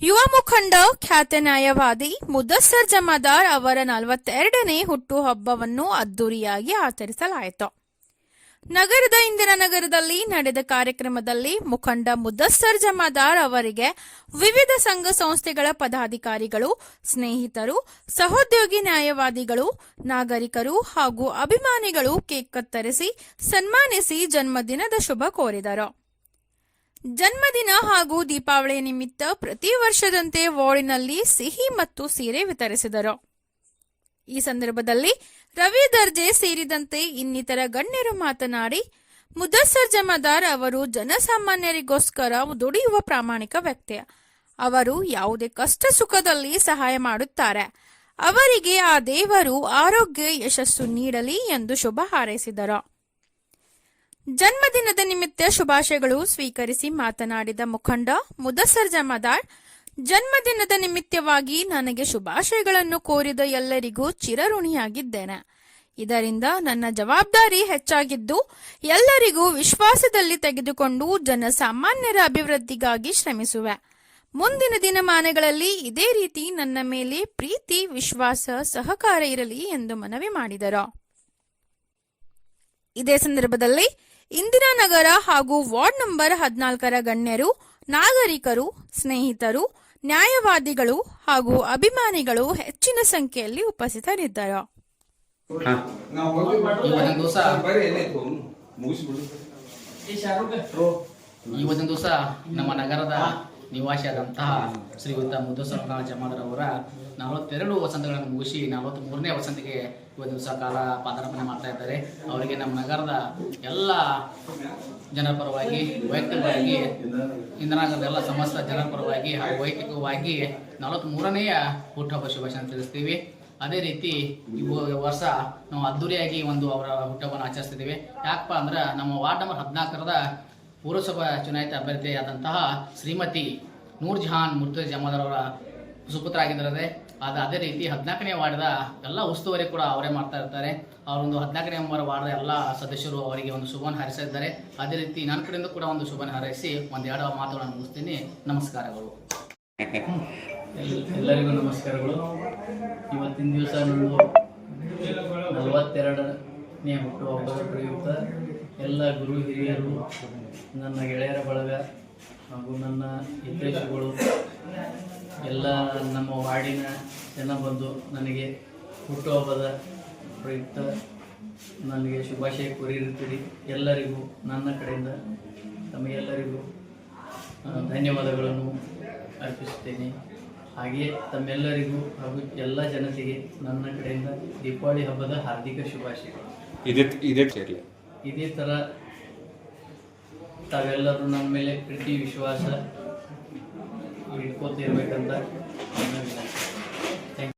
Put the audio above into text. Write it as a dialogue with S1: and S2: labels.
S1: ಯುವ ಮುಖಂಡ, ಖ್ಯಾತ ನ್ಯಾಯವಾದಿ ಮುದಸ್ಸರ್ ಜಮಾದಾರ್ ಅವರ 42ನೇ ಹುಟ್ಟುಹಬ್ಬವನ್ನು ಅದ್ದೂರಿಯಾಗಿ ಆಚರಿಸಲಾಯಿತು. ನಗರದ ಇಂದಿರಾನಗರದಲ್ಲಿ ನಡೆದ ಕಾರ್ಯಕ್ರಮದಲ್ಲಿ ಮುಖಂಡ ಮುದಸ್ಸರ್ ಜಮಾದಾರ್ ಅವರಿಗೆ ವಿವಿಧ ಸಂಘ ಸಂಸ್ಥೆಗಳ ಪದಾಧಿಕಾರಿಗಳು, ಸ್ನೇಹಿತರು, ಸಹೋದ್ಯೋಗಿ ನ್ಯಾಯವಾದಿಗಳು, ನಾಗರಿಕರು ಹಾಗೂ ಅಭಿಮಾನಿಗಳು ಕೇಕ್ ಕತ್ತರಿಸಿ ಸನ್ಮಾನಿಸಿ ಜನ್ಮದಿನದ ಶುಭ ಕೋರಿದರು. ಜನ್ಮದಿನ ಹಾಗೂ ದೀಪಾವಳಿ ನಿಮಿತ್ತ ಪ್ರತಿ ವರ್ಷದಂತೆ ವಾರ್ಡಿನಲ್ಲಿ ಸಿಹಿ ಮತ್ತು ಸೀರೆ ವಿತರಿಸಿದರು. ಈ ಸಂದರ್ಭದಲ್ಲಿ ರವಿ ದರ್ಜೆ ಸೇರಿದಂತೆ ಇನ್ನಿತರ ಗಣ್ಯರು ಮಾತನಾಡಿ, ಮುದಸ್ಸರ್ ಜಮಾದಾರ್ ಅವರು ಜನಸಾಮಾನ್ಯರಿಗೋಸ್ಕರ ದುಡಿಯುವ ಪ್ರಾಮಾಣಿಕ ವ್ಯಕ್ತಿ. ಅವರು ಯಾವುದೇ ಕಷ್ಟ ಸುಖದಲ್ಲಿ ಸಹಾಯ ಮಾಡುತ್ತಾರೆ. ಅವರಿಗೆ ಆ ದೇವರು ಆರೋಗ್ಯ, ಯಶಸ್ಸು ನೀಡಲಿ ಎಂದು ಶುಭ ಹಾರೈಸಿದರು. ಜನ್ಮದಿನದ ನಿಮಿತ್ತ ಶುಭಾಶಯಗಳು ಸ್ವೀಕರಿಸಿ ಮಾತನಾಡಿದ ಮುಖಂಡ ಮುದಸ್ಸರ್ ಜಮಾದಾರ್, ಜನ್ಮದಿನದ ನಿಮಿತ್ತವಾಗಿ ನನಗೆ ಶುಭಾಶಯಗಳನ್ನು ಕೋರಿದ ಎಲ್ಲರಿಗೂ ಚಿರಋಣಿಯಾಗಿದ್ದೇನೆ. ಇದರಿಂದ ನನ್ನ ಜವಾಬ್ದಾರಿ ಹೆಚ್ಚಾಗಿದ್ದು ಎಲ್ಲರಿಗೂ ವಿಶ್ವಾಸದಲ್ಲಿ ತೆಗೆದುಕೊಂಡು ಜನಸಾಮಾನ್ಯರ ಅಭಿವೃದ್ಧಿಗಾಗಿ ಶ್ರಮಿಸುವೆ. ಮುಂದಿನ ದಿನಮಾನಗಳಲ್ಲಿ ಇದೇ ರೀತಿ ನನ್ನ ಮೇಲೆ ಪ್ರೀತಿ, ವಿಶ್ವಾಸ, ಸಹಕಾರ ಇರಲಿ ಎಂದು ಮನವಿ ಮಾಡಿದರು. ಇದೇ ಸಂದರ್ಭದಲ್ಲಿ ಇಂದಿರಾನಗರ ಹಾಗೂ ವಾರ್ಡ್ ನಂಬರ್ 14ರ ಗಣ್ಯರು, ನಾಗರಿಕರು, ಸ್ನೇಹಿತರು, ನ್ಯಾಯವಾದಿಗಳು ಹಾಗೂ ಅಭಿಮಾನಿಗಳು ಹೆಚ್ಚಿನ ಸಂಖ್ಯೆಯಲ್ಲಿ ಉಪಸ್ಥಿತರಿದ್ದರು.
S2: ಇವತ್ತಿನ ದಿವಸ ನಮ್ಮ ನಗರದ ನಿವಾಸಿಯಾದಂತಹ ಶ್ರೀಯುತ ಮುದಸ್ಸರ್ ಜಮಾದಾರ್ ಅವರ 42 ವಸಂತಗಳನ್ನು ಮುಗಿಸಿ 43ನೇ ವಸಂತಿಗೆ ಇವತ್ತು ದಿವಸ ಕಾಲ ಪಾದಾರ್ಪಣೆ ಮಾಡ್ತಾ ಇದ್ದಾರೆ. ಅವರಿಗೆ ನಮ್ಮ ನಗರದ ಎಲ್ಲ ಜನರ ಪರವಾಗಿ, ವೈಯಕ್ತಿಕವಾಗಿ, ಇಂದಿರಾನಗರದ ಎಲ್ಲ ಸಮಸ್ತ ಜನರ ಪರವಾಗಿ ಹಾಗೂ ವೈಯಕ್ತಿಕವಾಗಿ 43ನೇಯ ಹುಟ್ಟುಹಬ್ಬ ಶುಭಾಶಯ ತಿಳಿಸ್ತೀವಿ. ಅದೇ ರೀತಿ ಈ ವರ್ಷ ನಾವು ಅದ್ದೂರಿಯಾಗಿ ಅವರ ಹುಟ್ಟುಹಬ್ಬವನ್ನು ಆಚರಿಸ್ತಿದ್ದೀವಿ. ಯಾಕಪ್ಪ ಅಂದ್ರೆ ನಮ್ಮ ವಾರ್ಡ್ ನಂಬರ್ 14ರದ ಪೌರಸಭಾ ಚುನಾಯಿತ ಅಭ್ಯರ್ಥಿಯಾದಂತಹ ಶ್ರೀಮತಿ ನೂರ್ ಜಹಾನ್ ಮುರ್ತಜ್ ಜಮಾದಾರ್ ಅವರ ಸುಪುತ್ರ ಆಗಿದ್ದಾರೆ. ಅದೇ ರೀತಿ 14ನೇ ವಾರ್ಡ್ದ ಎಲ್ಲ ಉಸ್ತುವಾರಿ ಕೂಡ ಅವರೇ ಮಾಡ್ತಾ ಇರ್ತಾರೆ. ಅವರೊಂದು 14ನೇ ವಾರ್ಡ್ದ ಎಲ್ಲ ಸದಸ್ಯರು ಅವರಿಗೆ ಒಂದು ಶುಭವನ್ನು ಹಾರೈಸಿದ್ದಾರೆ. ಅದೇ ರೀತಿ ನನ್ನ ಕಡೆಯಿಂದ ಕೂಡ ಒಂದು ಶುಭವನ್ನು ಹಾರೈಸಿ ಒಂದೆರಡು ಮಾತುಗಳನ್ನು ಮುಗಿಸ್ತೀನಿ. ನಮಸ್ಕಾರಗಳು.
S3: ಎಲ್ಲರಿಗೂ ನಮಸ್ಕಾರಗಳು. ಇವತ್ತಿನ ದಿವಸ ನಾನು 42ನೇ ಹುಟ್ಟುಹಬ್ಬದ ಪ್ರಯುಕ್ತ ಎಲ್ಲ ಗುರು ಹಿರಿಯರು, ನನ್ನ ಗೆಳೆಯರ ಬಳಗ ಹಾಗೂ ನನ್ನ ಹಿತೈಷಿಗಳು, ಎಲ್ಲ ನಮ್ಮ ವಾರ್ಡಿನ ಜನ ಬಂದು ನನಗೆ ಹುಟ್ಟುಹಬ್ಬದ ಪ್ರಯುಕ್ತ ನನಗೆ ಶುಭಾಶಯ ಕೋರಿರುತ್ತೀರಿ. ಎಲ್ಲರಿಗೂ ನನ್ನ ಕಡೆಯಿಂದ ತಮಗೆಲ್ಲರಿಗೂ ಧನ್ಯವಾದಗಳನ್ನು ಅರ್ಪಿಸುತ್ತೇನೆ. ಹಾಗೆಯೇ ತಮ್ಮೆಲ್ಲರಿಗೂ ಹಾಗೂ ಎಲ್ಲ ಜನತೆಗೆ ನನ್ನ ಕಡೆಯಿಂದ ದೀಪಾವಳಿ ಹಬ್ಬದ ಹಾರ್ದಿಕ ಶುಭಾಶಯಗಳು. ಇದೇ ಥರ ತಾವೆಲ್ಲರೂ ನನ್ನ ಮೇಲೆ ಪ್ರೀತಿ, ವಿಶ್ವಾಸ ಇಟ್ಕೋತಿರ್ಬೇಕಂತ ನನ್ನ ವಿನಂತಿ.